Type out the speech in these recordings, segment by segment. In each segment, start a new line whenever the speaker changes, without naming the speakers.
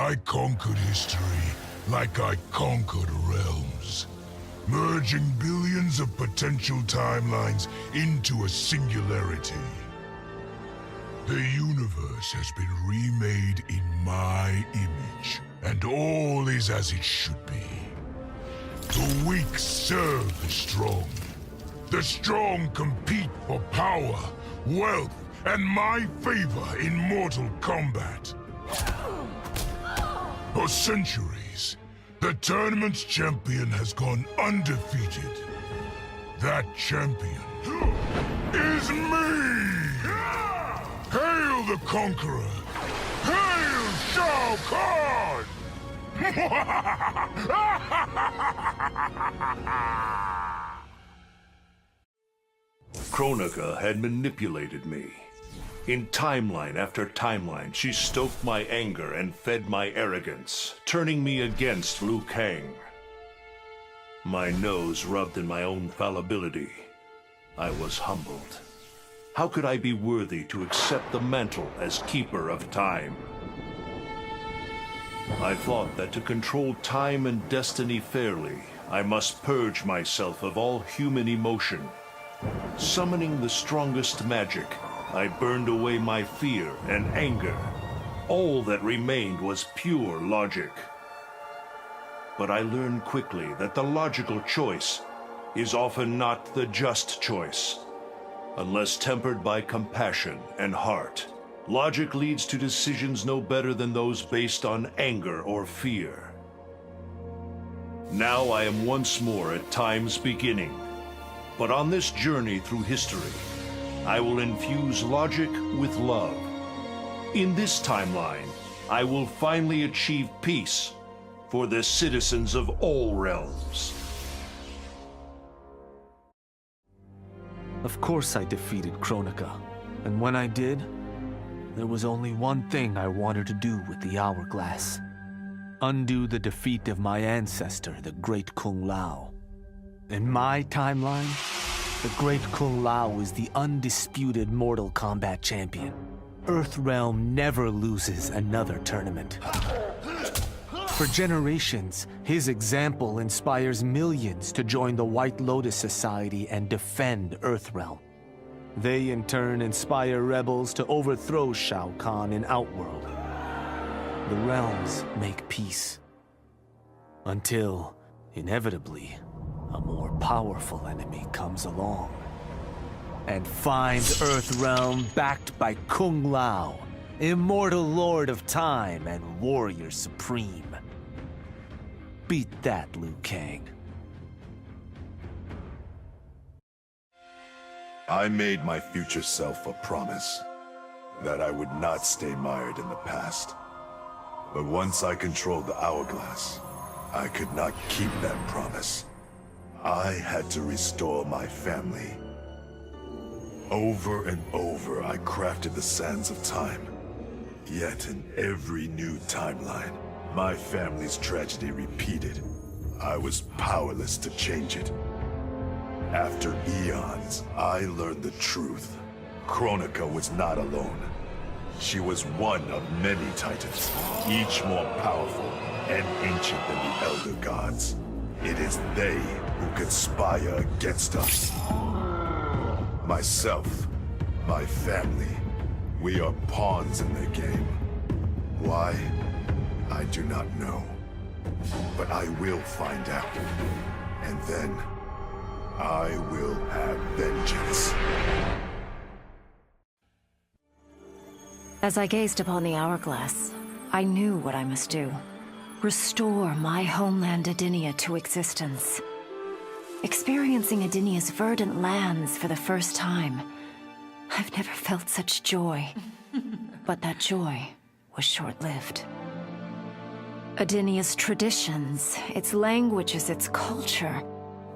I conquered history like I conquered realms, merging billions of potential timelines into a singularity. The universe has been remade in my image, and all is as it should be. The weak serve the strong. The strong compete for power, wealth, and my favor in Mortal Kombat. For centuries, the tournament's champion has gone undefeated. That champion is me! Hail the Conqueror! Hail Shao Kahn!
Kronika had manipulated me. In timeline after timeline, she stoked my anger and fed my arrogance, turning me against Liu Kang. My nose rubbed in my own fallibility. I was humbled. How could I be worthy to accept the mantle as keeper of time? I thought that to control time and destiny fairly, I must purge myself of all human emotion. Summoning the strongest magic, I burned away my fear and anger. All that remained was pure logic. But I learned quickly that the logical choice is often not the just choice. Unless tempered by compassion and heart, logic leads to decisions no better than those based on anger or fear. Now I am once more at time's beginning. But on this journey through history, I will infuse logic with love. In this timeline, I will finally achieve peace for the citizens of all realms.
Of course I defeated Kronika, and when I did, there was only one thing I wanted to do with the hourglass. Undo the defeat of my ancestor, the Great Kung Lao. In my timeline, the Great Kung Lao is the undisputed Mortal Kombat champion. Earthrealm never loses another tournament. For generations, his example inspires millions to join the White Lotus Society and defend Earthrealm. They in turn inspire rebels to overthrow Shao Kahn in Outworld. The realms make peace. Until, inevitably, a more powerful enemy comes along and finds Earthrealm backed by Kung Lao, immortal lord of time and warrior supreme. Beat that, Liu Kang.
I made my future self a promise that I would not stay mired in the past. But once I controlled the hourglass, I could not keep that promise. I had to restore my family. Over and over, I crafted the sands of time. Yet in every new timeline, my family's tragedy repeated. I was powerless to change it. After eons, I learned the truth. Kronika was not alone. She was one of many titans, each more powerful and ancient than the Elder Gods. It is they who conspire against us. Myself, my family, we are pawns in their game. Why? I do not know. But I will find out. And then, I will have vengeance.
As I gazed upon the hourglass, I knew what I must do. Restore my homeland Edenia to existence. Experiencing Edenia's verdant lands for the first time, I've never felt such joy. But that joy was short-lived. Edenia's traditions, its languages, its culture,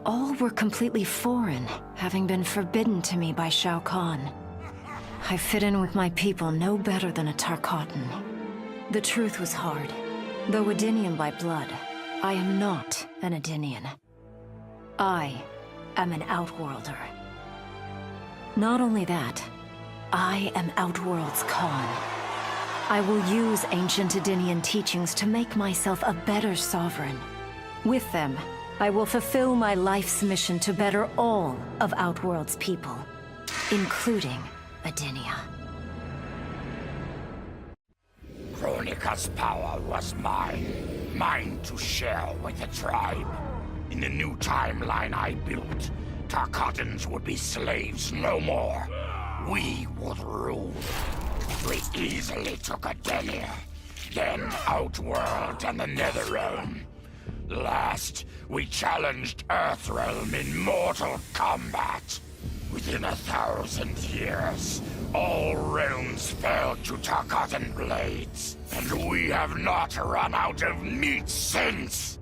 all were completely foreign, having been forbidden to me by Shao Kahn. I fit in with my people no better than a Tarkatan. The truth was hard. Though Edenian by blood, I am not an Edenian. I am an Outworlder. Not only that, I am Outworld's Khan. I will use ancient Edenian teachings to make myself a better sovereign. With them, I will fulfill my life's mission to better all of Outworld's people, including Edenia.
Kronika's power was mine. Mine to share with the tribe. In the new timeline I built, Tarkatans would be slaves no more. We would rule. We easily took Edenia, then Outworld and the NetherRealm. Last, we challenged Earthrealm in Mortal Kombat. Within 1,000 years, all realms fell to Tarkatan blades, and we have not run out of meat since!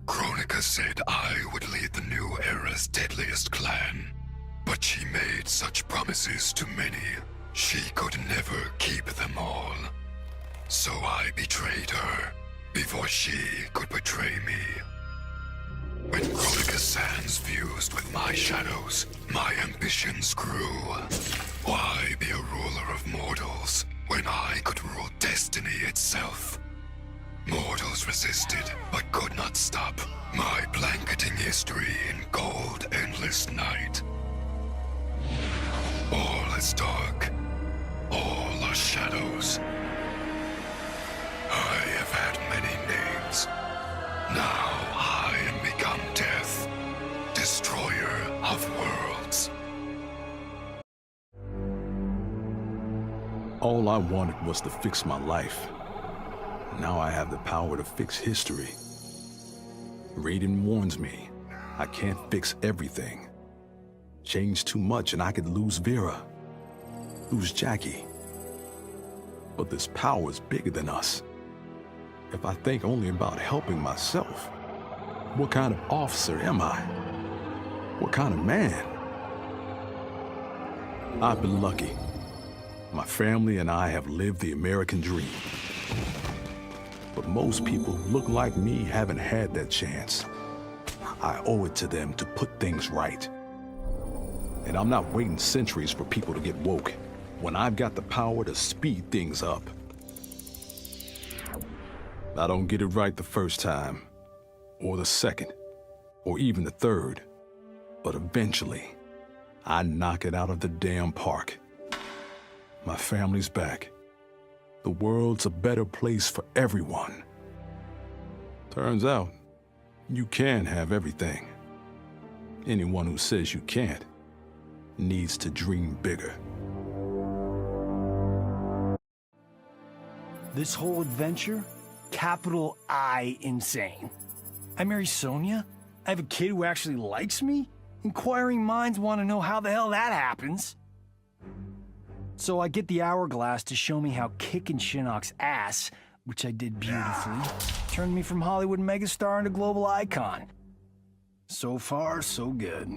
Kronika said I would lead the new era's deadliest clan, but she made such promises to many, she could never keep them all. So I betrayed her, before she could betray me. When Kronika's sands fused with my shadows, my ambitions grew. Why be a ruler of mortals, when I could rule destiny itself? Mortals resisted, but could not stop my blanketing history in cold, endless night. All is dark. All are shadows. I have had many names. Now I am become death, destroyer of worlds.
All I wanted was to fix my life. Now I have the power to fix history. Raiden warns me, I can't fix everything. Change too much and I could lose Vera, lose Jacqui. But this power is bigger than us. If I think only about helping myself, what kind of officer am I? What kind of man? I've been lucky. My family and I have lived the American dream. But most people who look like me haven't had that chance. I owe it to them to put things right. And I'm not waiting centuries for people to get woke, when I've got the power to speed things up. I don't get it right the first time, or the second, or even the third. But eventually, I knock it out of the damn park. My family's back. The world's a better place for everyone. Turns out, you can have everything. Anyone who says you can't needs to dream bigger.
This whole adventure, capital I insane. I marry Sonya? I have a kid who actually likes me? Inquiring minds want to know how the hell that happens. So I get the hourglass to show me how kicking Shinnok's ass, which I did beautifully, turned me from Hollywood megastar into global icon. So far, so good.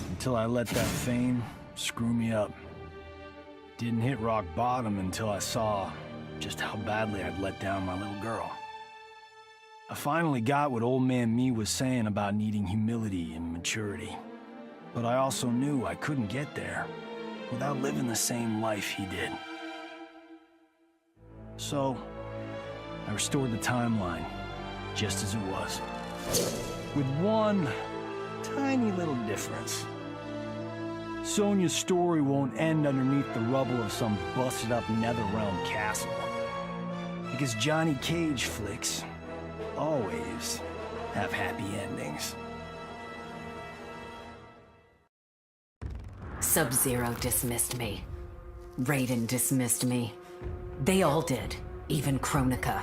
Until I let that fame screw me up. Didn't hit rock bottom until I saw just how badly I'd let down my little girl. I finally got what old man me was saying about needing humility and maturity. But I also knew I couldn't get there without living the same life he did. So, I restored the timeline, just as it was. With one tiny little difference. Sonya's story won't end underneath the rubble of some busted-up NetherRealm castle. Because Johnny Cage flicks always have happy endings.
Sub-Zero dismissed me. Raiden dismissed me. They all did, even Kronika.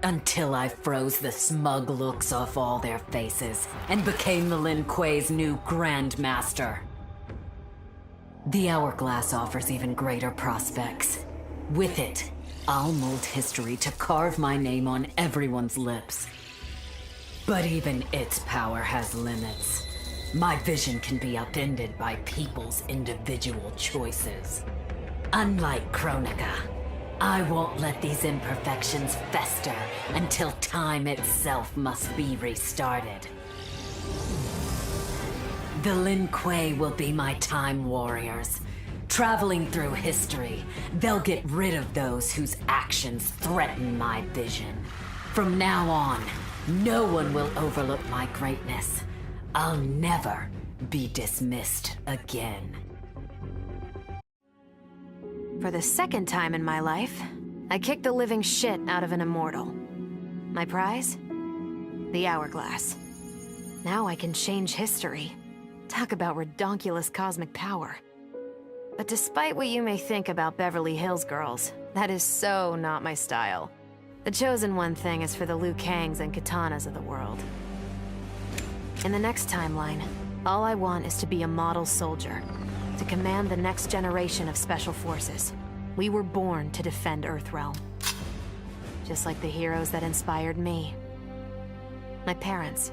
Until I froze the smug looks off all their faces and became the Lin Kuei's new Grandmaster. The Hourglass offers even greater prospects. With it, I'll mold history to carve my name on everyone's lips. But even its power has limits. My vision can be upended by people's individual choices. Unlike Kronika, I won't let these imperfections fester until time itself must be restarted. The Lin Kuei will be my time warriors. Traveling through history, they'll get rid of those whose actions threaten my vision. From now on, no one will overlook my greatness. I'll never be dismissed again.
For the second time in my life, I kicked the living shit out of an immortal. My prize? The hourglass. Now I can change history. Talk about redonkulous cosmic power. But despite what you may think about Beverly Hills girls, that is so not my style. The chosen one thing is for the Liu Kangs and Kitanas of the world. In the next timeline, all I want is to be a model soldier, to command the next generation of special forces. We were born to defend Earthrealm. Just like the heroes that inspired me. My parents.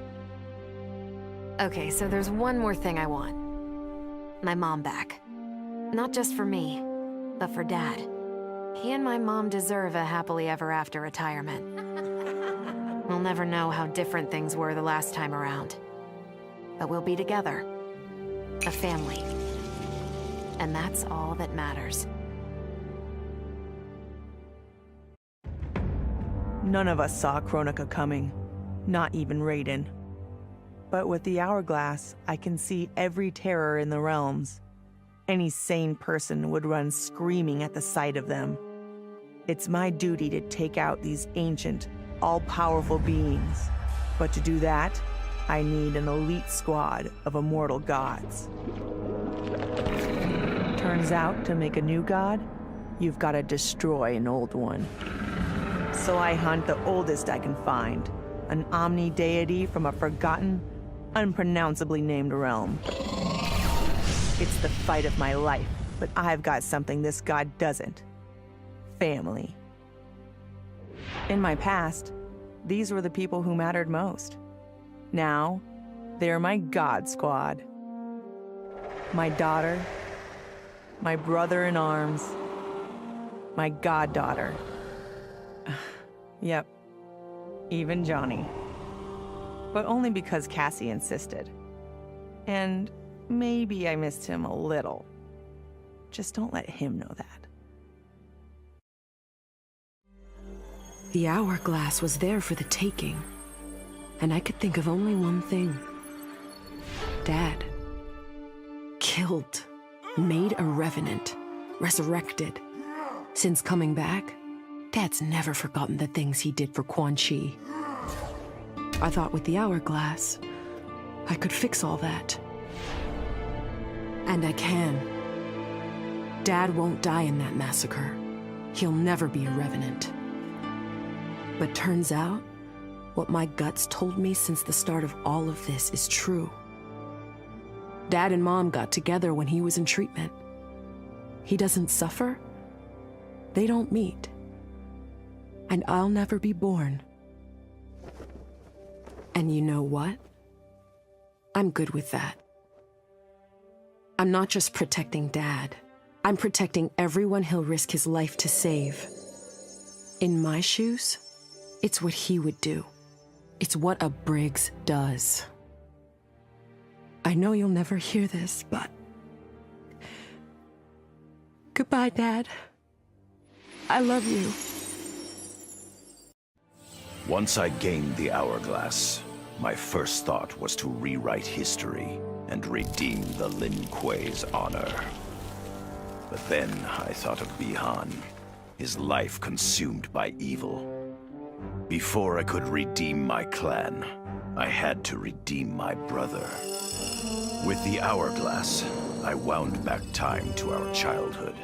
Okay, so there's one more thing I want. My mom back. Not just for me, but for Dad. He and my mom deserve a happily ever after retirement. We'll never know how different things were the last time around. But we'll be together. A family. And that's all that matters.
None of us saw Kronika coming. Not even Raiden. But with the hourglass, I can see every terror in the realms. Any sane person would run screaming at the sight of them. It's my duty to take out these ancient, all-powerful beings. But to do that, I need an elite squad of immortal gods. Turns out, to make a new god, you've got to destroy an old one. So I hunt the oldest I can find, an omni-deity from a forgotten, unpronounceably named realm. It's the fight of my life, but I've got something this god doesn't. Family. In my past, these were the people who mattered most. Now, they're my god squad. My daughter, my brother in arms, my goddaughter. Yep, even Johnny. But only because Cassie insisted. And maybe I missed him a little. Just don't let him know that.
The hourglass was there for the taking, and I could think of only one thing. Dad. Killed. Made a revenant. Resurrected. Since coming back, Dad's never forgotten the things he did for Quan Chi. I thought with the hourglass, I could fix all that. And I can. Dad won't die in that massacre. He'll never be a revenant. But turns out, what my guts told me since the start of all of this is true. Dad and Mom got together when he was in treatment. He doesn't suffer. They don't meet. And I'll never be born. And you know what? I'm good with that. I'm not just protecting Dad. I'm protecting everyone he'll risk his life to save. In my shoes, it's what he would do. It's what a Briggs does. I know you'll never hear this, but... Goodbye, Dad. I love you.
Once I gained the hourglass, my first thought was to rewrite history and redeem the Lin Kuei's honor. But then I thought of Bi-Han, his life consumed by evil. Before I could redeem my clan, I had to redeem my brother. With the hourglass, I wound back time to our childhood.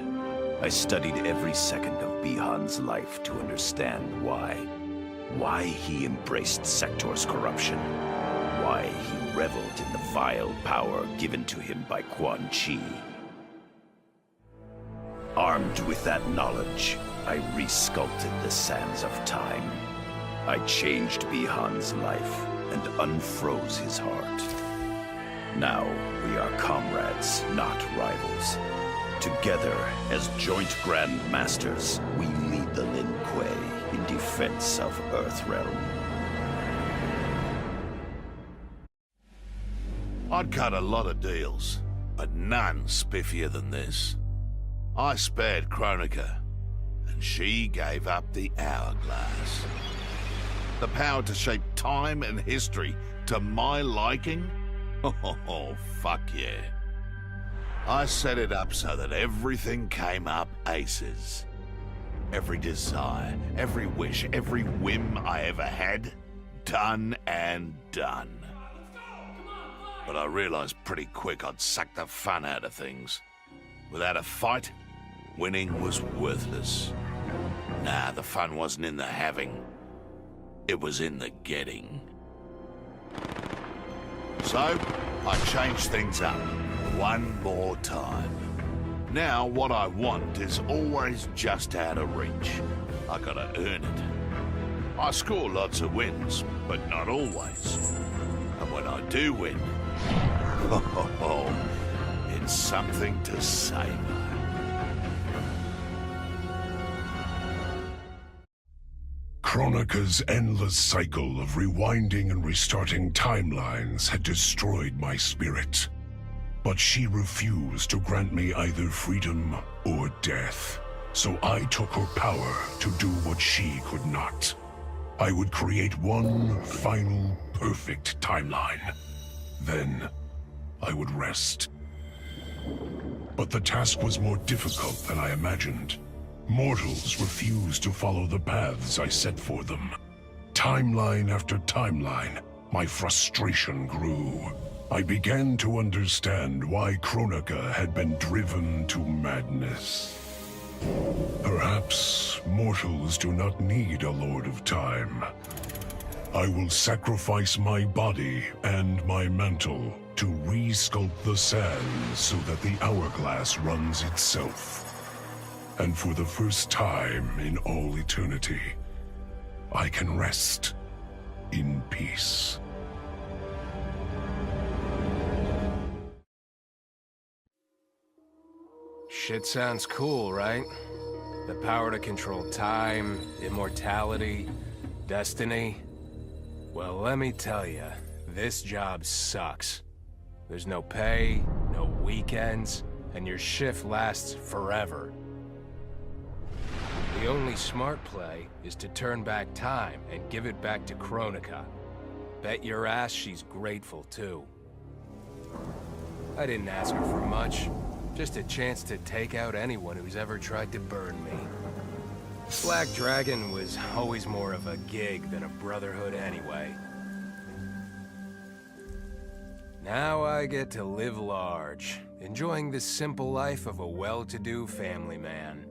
I studied every second of Bi-Han's life to understand why. Why he embraced Sector's corruption. Why he reveled in the vile power given to him by Quan Chi. Armed with that knowledge, I resculpted the sands of time. I changed Bi-Han's life and unfroze his heart. Now we are comrades, not rivals. Together, as joint Grand Masters, we lead the Lin Kuei in defense of Earthrealm.
I'd cut a lot of deals, but none spiffier than this. I spared Kronika, and she gave up the hourglass. The power to shape time and history to my liking? Oh, fuck yeah. I set it up so that everything came up aces. Every desire, every wish, every whim I ever had, done and done. But I realized pretty quick I'd suck the fun out of things. Without a fight, winning was worthless. Nah, the fun wasn't in the having. It was in the getting. So, I changed things up one more time. Now, what I want is always just out of reach. I gotta earn it. I score lots of wins, but not always. And when I do win, it's something to savor.
Kronika's endless cycle of rewinding and restarting timelines had destroyed my spirit. But she refused to grant me either freedom or death. So I took her power to do what she could not. I would create one final, perfect timeline. Then, I would rest. But the task was more difficult than I imagined. Mortals refused to follow the paths I set for them. Timeline after timeline, my frustration grew. I began to understand why Kronika had been driven to madness. Perhaps mortals do not need a Lord of Time. I will sacrifice my body and my mantle to re-sculpt the sands so that the hourglass runs itself. And for the first time in all eternity, I can rest in peace.
Shit sounds cool, right? The power to control time, immortality, destiny. Well, let me tell you, this job sucks. There's no pay, no weekends, and your shift lasts forever. The only smart play is to turn back time and give it back to Kronika. Bet your ass she's grateful, too. I didn't ask her for much. Just a chance to take out anyone who's ever tried to burn me. Black Dragon was always more of a gig than a brotherhood anyway. Now I get to live large, enjoying the simple life of a well-to-do family man.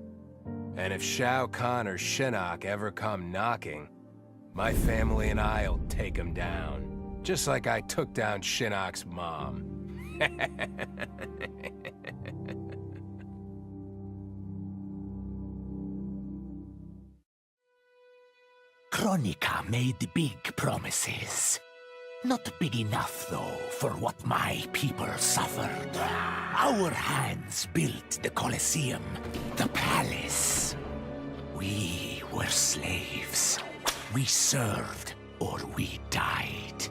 And if Shao Kahn or Shinnok ever come knocking, my family and I'll take them down. Just like I took down Shinnok's mom.
Kronika made big promises. Not big enough, though, for what my people suffered. Our hands built the Colosseum, the palace. We were slaves. We served or we died.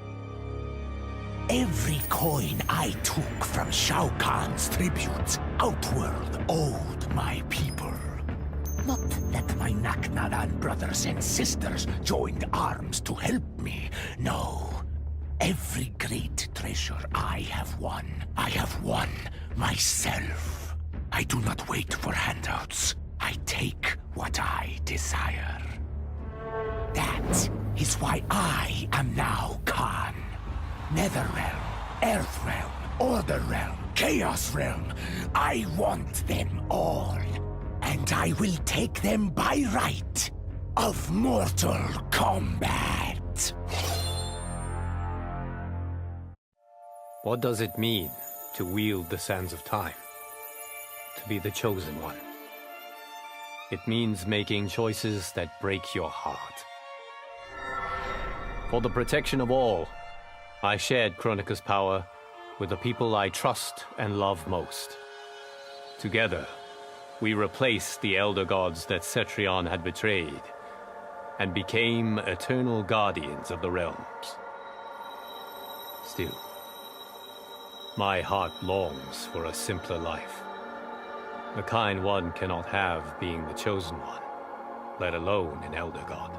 Every coin I took from Shao Kahn's tribute outworld owed my people. Not that my Naknaran brothers and sisters joined arms to help me, no. Every great treasure I have won myself. I do not wait for handouts. I take what I desire. That is why I am now Khan. NetherRealm, Earthrealm, Order Realm, Chaos Realm. I want them all. And I will take them by right of Mortal Kombat.
What does it mean to wield the sands of time? To be the chosen one? It means making choices that break your heart. For the protection of all, I shared Kronika's power with the people I trust and love most. Together, we replaced the elder gods that Cetrion had betrayed, and became eternal guardians of the realms. Still, My heart longs for a simpler life. The kind one cannot have being the chosen one, let alone an elder god.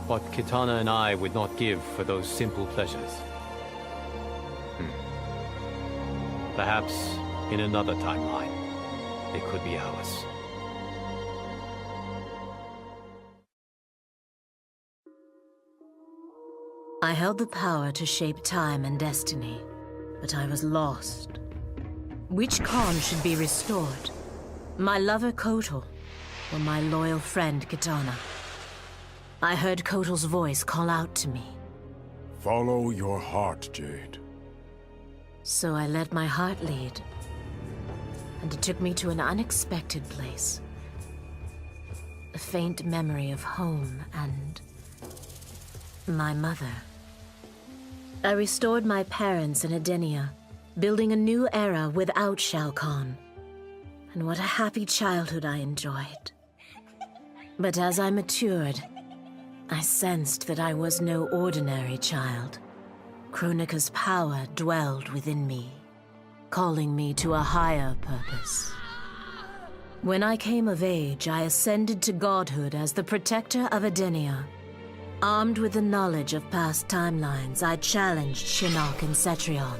What Kitana and I would not give for those simple pleasures. Perhaps in another timeline, they could be ours.
I held the power to shape time and destiny, but I was lost. Which Khan should be restored? My lover Kotal, or my loyal friend Kitana? I heard Kotal's voice call out to me.
Follow your heart, Jade.
So I let my heart lead, and it took me to an unexpected place. A faint memory of home and my mother. I restored my parents in Edenia, building a new era without Shao Kahn. And what a happy childhood I enjoyed. But as I matured, I sensed that I was no ordinary child. Kronika's power dwelled within me, calling me to a higher purpose. When I came of age, I ascended to godhood as the protector of Edenia. Armed with the knowledge of past timelines, I challenged Shinnok and Cetrion.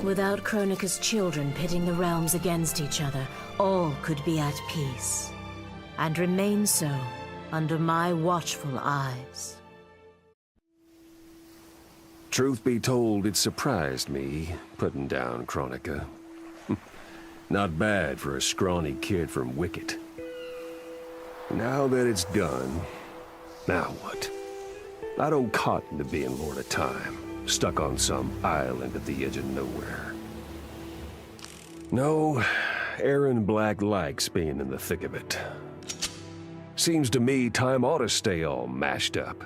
Without Kronika's children pitting the realms against each other, all could be at peace, and remain so under my watchful eyes.
Truth be told, it surprised me, putting down Kronika. Not bad for a scrawny kid from Wicket. Now that it's done, now what? I don't cotton to being Lord of Time, stuck on some island at the edge of nowhere. No, Erron Black likes being in the thick of it. Seems to me time ought to stay all mashed up.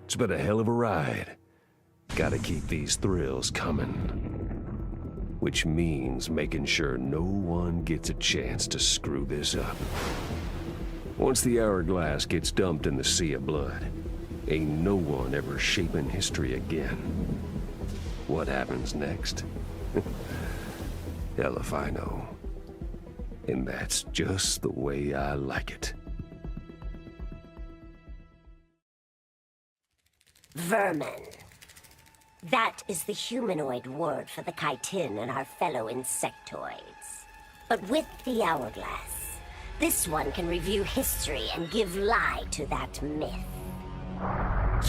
It's been a hell of a ride. Gotta keep these thrills coming. Which means making sure no one gets a chance to screw this up. Once the hourglass gets dumped in the sea of blood, ain't no one ever shaping history again. What happens next? Hell if I know. And that's just the way I like it.
Vermin. That is the humanoid word for the chitin and our fellow insectoids. But with the hourglass, this one can review history and give lie to that myth.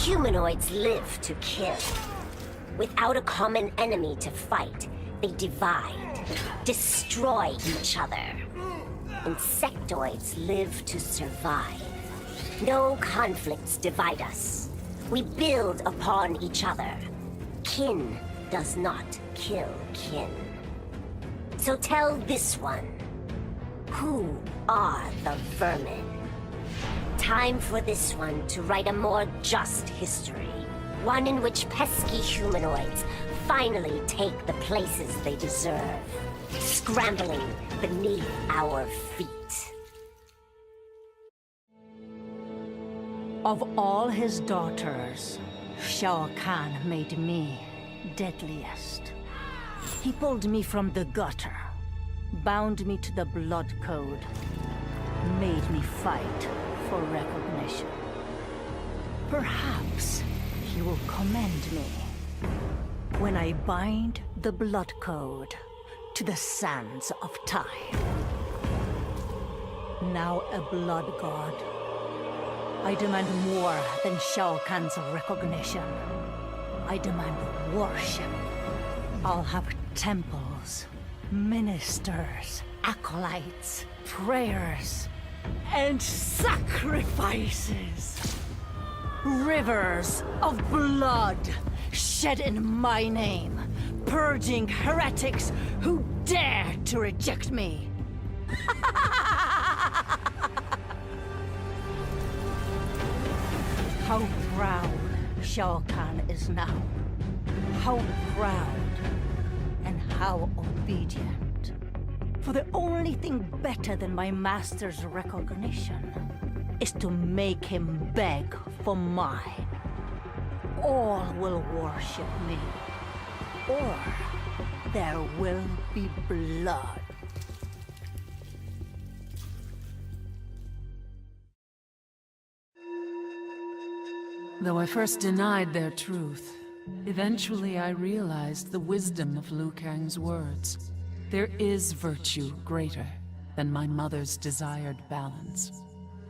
Humanoids live to kill. Without a common enemy to fight, they divide, destroy each other. Insectoids live to survive. No conflicts divide us. We build upon each other. Kin does not kill kin. So tell this one, who are the vermin? Time for this one to write a more just history. One in which pesky humanoids finally take the places they deserve, scrambling beneath our feet.
Of all his daughters, Shao Kahn made me deadliest. He pulled me from the gutter, bound me to the blood code, made me fight for recognition. Perhaps he will commend me when I bind the blood code to the sands of time. Now a blood god, I demand more than Shao Kahn's recognition. I demand worship. I'll have temples, ministers, acolytes, prayers, and sacrifices. Rivers of blood shed in my name, purging heretics who dare to reject me. How proud Shao Kahn is now. How proud and how obedient. For the only thing better than my master's recognition is to make him beg for mine. All will worship me. or there will be blood.
Though I first denied their truth, eventually I realized the wisdom of Liu Kang's words. There is virtue greater than my mother's desired balance.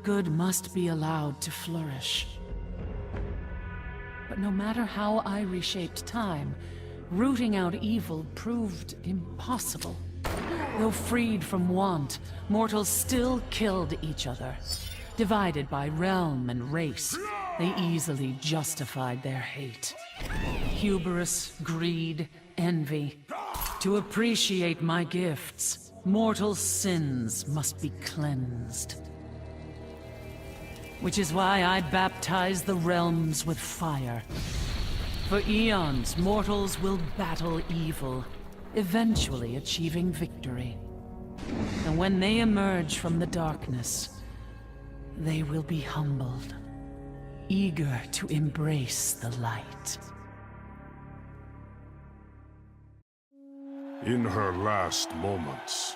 Good must be allowed to flourish. But no matter how I reshaped time, rooting out evil proved impossible. Though freed from want, mortals still killed each other. Divided by realm and race, they easily justified their hate. Hubris, greed, envy. To appreciate my gifts, mortal sins must be cleansed. Which is why I baptize the realms with fire. For eons, mortals will battle evil, eventually achieving victory. And when they emerge from the darkness, they will be humbled, eager to embrace the light.
In her last moments,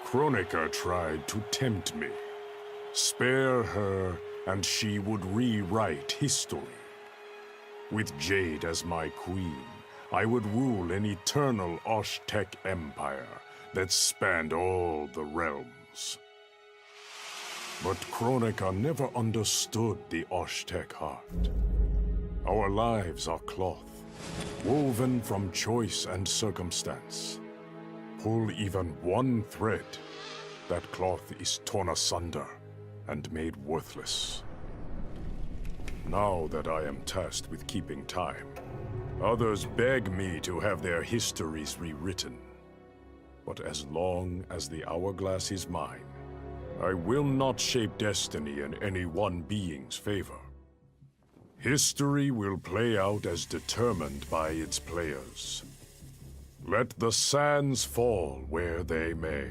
Kronika tried to tempt me. Spare her, and she would rewrite history. With Jade as my queen, I would rule an eternal Osh-Tech empire that spanned all the realms. But Kronika never understood the Osh-Tech heart. Our lives are cloth, woven from choice and circumstance. Pull even one thread, that cloth is torn asunder and made worthless. Now that I am tasked with keeping time, others beg me to have their histories rewritten. But as long as the hourglass is mine, I will not shape destiny in any one being's favor. History will play out as determined by its players. Let the sands fall where they may.